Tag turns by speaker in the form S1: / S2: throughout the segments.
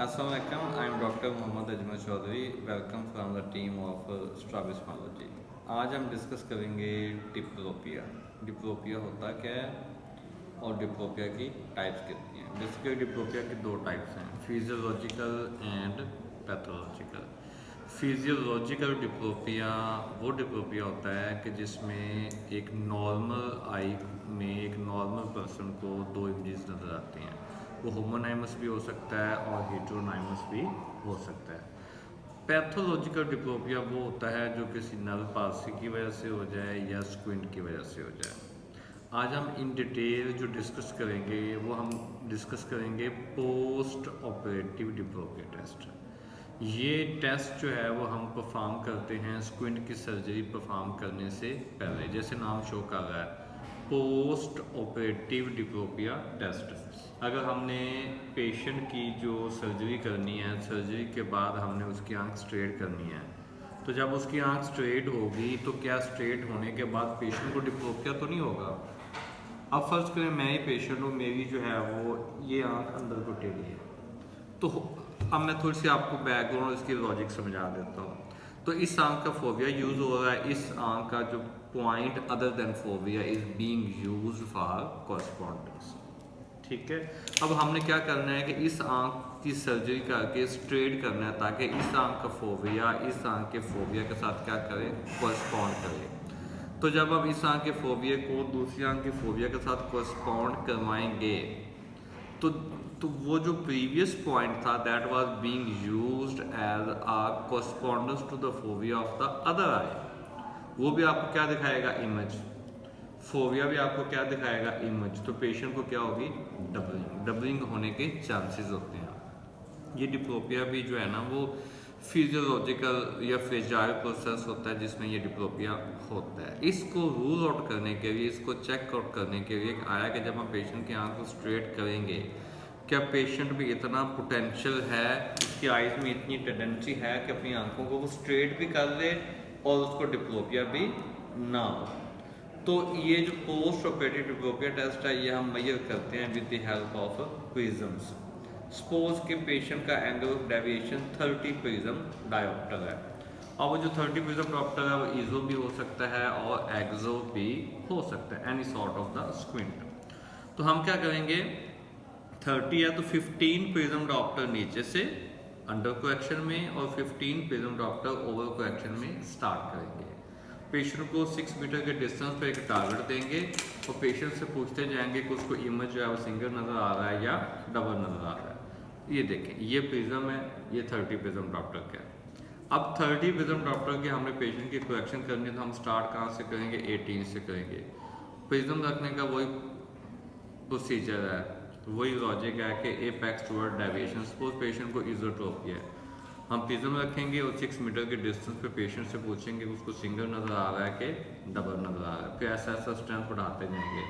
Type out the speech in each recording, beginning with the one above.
S1: Assalamualaikum, I am Dr. Mohammad Ajmal Chaudhary. Welcome from the team of Strabismology. आज हम discuss करेंगे diplopia. Diplopia होता क्या है और डिप्लोपिया की टाइप्स कितनी हैं। बेसिकली डिप्लोपिया की दो टाइप्स हैं, physiological and pathological. Physiological diplopia वो डिप्लोपिया होता है कि जिसमें एक नॉर्मल आई में एक नॉर्मल पर्सन को दो इमेजेस नज़र आती हैं। वो होमोनाइमस भी हो सकता है और हेटेरोनाइमस भी हो सकता है। पैथोलॉजिकल डिप्लोपिया वो होता है जो किसी नल पाल्सी की वजह से हो जाए या स्क्विंट की वजह से हो जाए। आज हम इन डिटेल जो डिस्कस करेंगे वो हम डिस्कस करेंगे पोस्ट ऑपरेटिव डिप्लोपिया टेस्ट। ये टेस्ट जो है वो हम परफॉर्म करते हैं स्क्विंट की सर्जरी परफॉर्म करने से पहले, जैसे नाम शो कर रहा है पोस्ट ऑपरेटिव डिप्लोपिया टेस्ट। अगर हमने पेशेंट की जो सर्जरी करनी है, सर्जरी के बाद हमने उसकी आंख स्ट्रेट करनी है, तो जब उसकी आंख स्ट्रेट होगी तो क्या स्ट्रेट होने के बाद पेशेंट को डिप्लोपिया तो नहीं होगा। अब फर्ज करें मैं ही पेशेंट हूँ, मेरी जो है वो ये आंख अंदर को टेढ़ी है, तो अब मैं थोड़ी सी आपको बैकग्राउंड और इसकी लॉजिक समझा देता हूँ। तो इस आंख का फोबिया यूज हो रहा है, इस आंख का जो point other than phobia is being used for correspondence. ठीक है, अब हमने क्या करना है कि इस आंख की सर्जरी करके स्ट्रेट करना है ताकि इस आंख का फोबिया इस आंख के फोबिया के साथ क्या करे, कॉरस्पॉन्ड करे। तो जब अब इस आंख के फोबिया को दूसरी आंख के फोबिया के साथ कॉरस्पॉन्ड करवाएंगे तो वो जो प्रीवियस पॉइंट था that was being used as a correspondence to the fovea of the other eye, वो भी आपको क्या दिखाएगा, इमेज। फोबिया भी आपको क्या दिखाएगा, इमेज। तो पेशेंट को क्या होगी, डबलिंग होने के चांसेस होते हैं। ये डिप्लोपिया भी जो है ना वो फिजियोलॉजिकल या फ्रेजाइल प्रोसेस होता है जिसमें ये डिप्लोपिया होता है। इसको रूल आउट करने के लिए, इसको चेक आउट करने के लिए आया कि जब हम पेशेंट की आंख को स्ट्रेट करेंगे, क्या पेशेंट में इतना पोटेंशियल है, उसकी आइज में इतनी टेंडेंसी है कि अपनी आंखों को वो स्ट्रेट भी कर ले और उसको डिप्लोपिया भी ना हो। तो ये जो पोस्ट ऑपरेटिव डिप्लोपिया टेस्ट है ये हम मेजर करते हैं with the help of prisms. Suppose के पेशेंट का angle of deviation 30 prism dioptre है, और वो जो 30 प्रिज्म डायोप्टर है वो इजो भी हो सकता है और एक्सो भी हो सकता है, any sort of the squint. तो हम क्या करेंगे, 30 है तो 15 प्रिज्म डायोप्टर नीचे से अंडर कोएक्शन में और 15 प्रिज्म डायोप्टर ओवर कोएक्शन में स्टार्ट करेंगे। पेशेंट को 6 मीटर के डिस्टेंस पे एक टारगेट देंगे और पेशेंट से पूछते जाएंगे कि उसको इमेज जो है वो सिंगल नज़र आ रहा है या डबल नज़र आ रहा है। ये देखें, ये प्रिज्म है, ये 30 प्रिज्म डायोप्टर का है। अब 30 प्रिज्म डायोप्टर के हमने पेशेंट की कोएक्शन करनी है तो हम स्टार्ट कहाँ से करेंगे, 18 से करेंगे। प्रिज्म रखने का वही प्रोसीजर है, वही लॉजिक है कि apex toward deviation. Suppose patient को इजोट्रोपिया है, हम प्रिज्म रखेंगे और 6 मीटर के डिस्टेंस पे पेशेंट से पूछेंगे कि उसको सिंगल नज़र आ रहा है कि डबल नज़र आ रहा है। फिर ऐसा ऐसा स्ट्रेंथ बढ़ाते जाएंगे,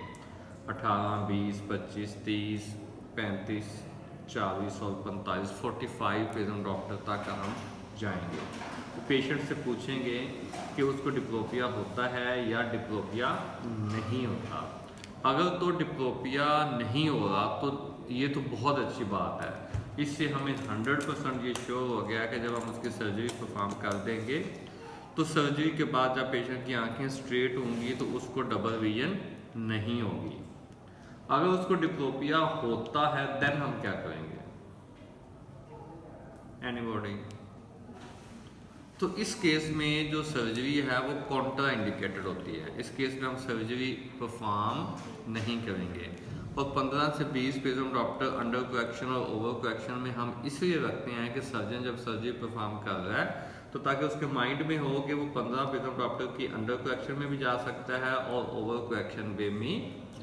S1: 18, 20, 25, 30, 35, 40 और 45, 45 प्रिज्म डॉक्टर तक हम जाएंगे। तो पेशेंट से पूछेंगे कि उसको डिप्लोपिया होता है या डिप्लोपिया नहीं होता। अगर तो डिप्लोपिया नहीं हो रहा तो ये तो बहुत अच्छी बात है, इससे हमें 100% ये श्योर हो गया कि जब हम उसकी सर्जरी परफॉर्म कर देंगे तो सर्जरी के बाद जब पेशेंट की आंखें स्ट्रेट होंगी तो उसको डबल विजन नहीं होगी। अगर उसको डिप्लोपिया होता है देन हम क्या करेंगे, एनीबॉडी? तो इस केस में जो सर्जरी है वो कॉन्ट्रा इंडिकेटेड होती है। इस केस में हम सर्जरी परफॉर्म नहीं करेंगे और 15 से 20 प्रिज्म डायोप्टर अंडर कोएक्शन और ओवर कोएक्शन में हम इसलिए रखते हैं कि सर्जन जब सर्जरी परफॉर्म कर रहा है तो ताकि उसके माइंड में हो कि वो 15 प्रिज्म डायोप्टर की अंडर कोएक्शन में भी जा सकता है और ओवर कोएक्शन में भी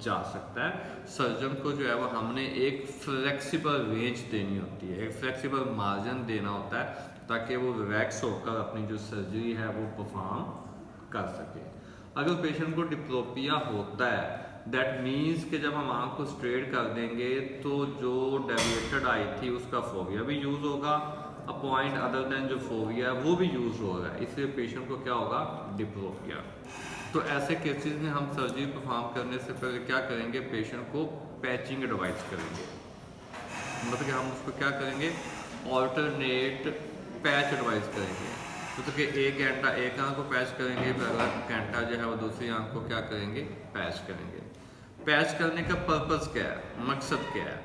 S1: जा सकता है। सर्जन को जो है वो हमने एक फ्लेक्सिबल रेंज देनी होती है, एक फ्लेक्सिबल मार्जिन देना होता है ताकि वो रिलैक्स होकर अपनी जो सर्जरी है वो परफॉर्म कर सके। अगर पेशेंट को डिप्लोपिया होता है दैट मीन्स कि जब हम आँख को स्ट्रेट कर देंगे तो जो डेविएटेड आई थी उसका फोबिया भी यूज होगा, अ पॉइंट अदर देन जो फोबिया है वो भी यूज होगा, इसलिए पेशेंट को क्या होगा, डिप्लोपिया। तो ऐसे केसेस में हम सर्जरी परफॉर्म करने से पहले क्या करेंगे, पेशेंट को पैचिंग एडवाइस करेंगे। मतलब कि हम उसको क्या करेंगे, ऑल्टरनेट पैच एडवाइस करेंगे। तो कि एक घंटा एक आंख को पैच करेंगे, फिर अगला घंटा जो है वो दूसरी आंख को क्या करेंगे, पैच करेंगे। पैच करने का पर्पस क्या है, मकसद क्या है,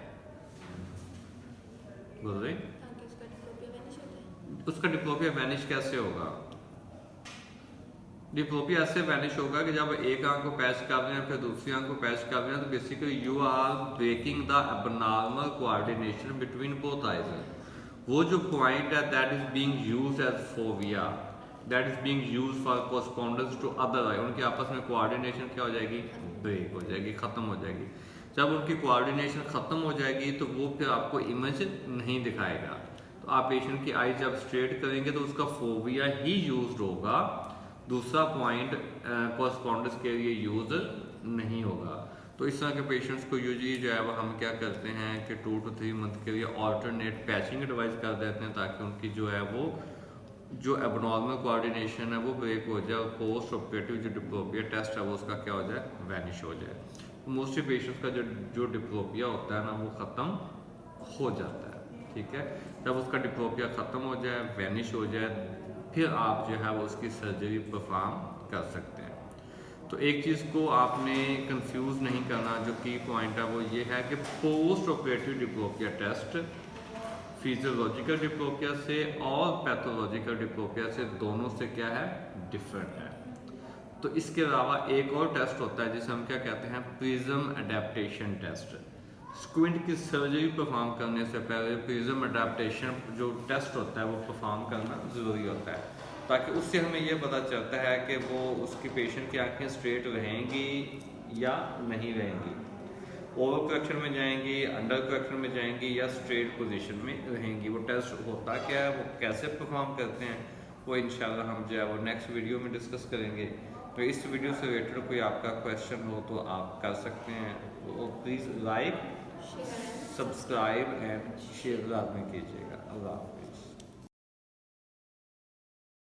S1: बोल रहे? उसका डिप्लोपिया वैनिश कैसे होगा? डिप्लोपिया ऐसे वैनिश होगा कि जब एक आंख को पैच कर रहे हैं फिर दूसरी आंख को पैच कर रहे हैं, तो basically you are breaking the abnormal coordination between both eyes. वो जो पॉइंट है that is being used as fovea, that is being used for correspondence to other eye, उनके आपस में कोऑर्डिनेशन क्या हो जाएगी, ब्रेक हो जाएगी, खत्म हो जाएगी। जब उनकी कोऑर्डिनेशन खत्म हो जाएगी तो वो फिर आपको इमेज नहीं दिखाएगा। तो आप पेशेंट की आई जब स्ट्रेट करेंगे तो उसका फोविया ही यूज्ड होगा, दूसरा पॉइंट कोरस्पोंडेंस के लिए यूज नहीं होगा। तो इस तरह के पेशेंट्स को यूजली जो है वो हम क्या करते हैं कि 2 to 3 मंथ के लिए ऑल्टरनेट पैचिंग एडवाइस कर देते हैं, ताकि उनकी जो है वो जो एबनॉर्मल कोऑर्डिनेशन है वो ब्रेक हो जाए और पोस्ट ऑपरेटिव जो डिप्लोपिया टेस्ट है वो उसका क्या हो जाए, वैनिश हो जाए। मोस्टली पेशेंट्स का जो डिप्लोपिया होता है ना वो ख़त्म हो जाता है, ठीक है। जब उसका डिप्लोपिया ख़त्म हो जाए, वैनिश हो जाए, फिर आप जो है वो उसकी सर्जरी परफॉर्म कर सकते हैं। तो एक चीज़ को आपने कंफ्यूज नहीं करना, जो की पॉइंट है वो ये है कि post operative diplopia test physiological diplopia से और पैथोलॉजिकल डिप्लोपिया से दोनों से क्या है, डिफरेंट है। तो इसके अलावा एक और टेस्ट होता है जिसे हम क्या कहते हैं, प्रिज्म अडेप्टेशन टेस्ट। स्क्विंट की सर्जरी परफॉर्म करने से पहले प्रिज्म अडेप्टेशन जो टेस्ट होता है वो परफॉर्म करना ज़रूरी होता है, ताकि उससे हमें ये पता चलता है कि वो उसकी पेशेंट की आंखें स्ट्रेट रहेंगी या नहीं रहेंगी, ओवर करेक्शन में जाएंगी, अंडर करेक्शन में जाएंगी या स्ट्रेट पोजीशन में रहेंगी। वो टेस्ट होता क्या है, वो कैसे परफॉर्म करते हैं, वो इंशाल्लाह हम जो है वो नेक्स्ट वीडियो में डिस्कस करेंगे। तो इस वीडियो से रिलेटेड कोई आपका क्वेश्चन हो तो आप कर सकते हैं, तो please like, subscribe and share लाजमी कीजिएगा। अल्लाह हाफिज़।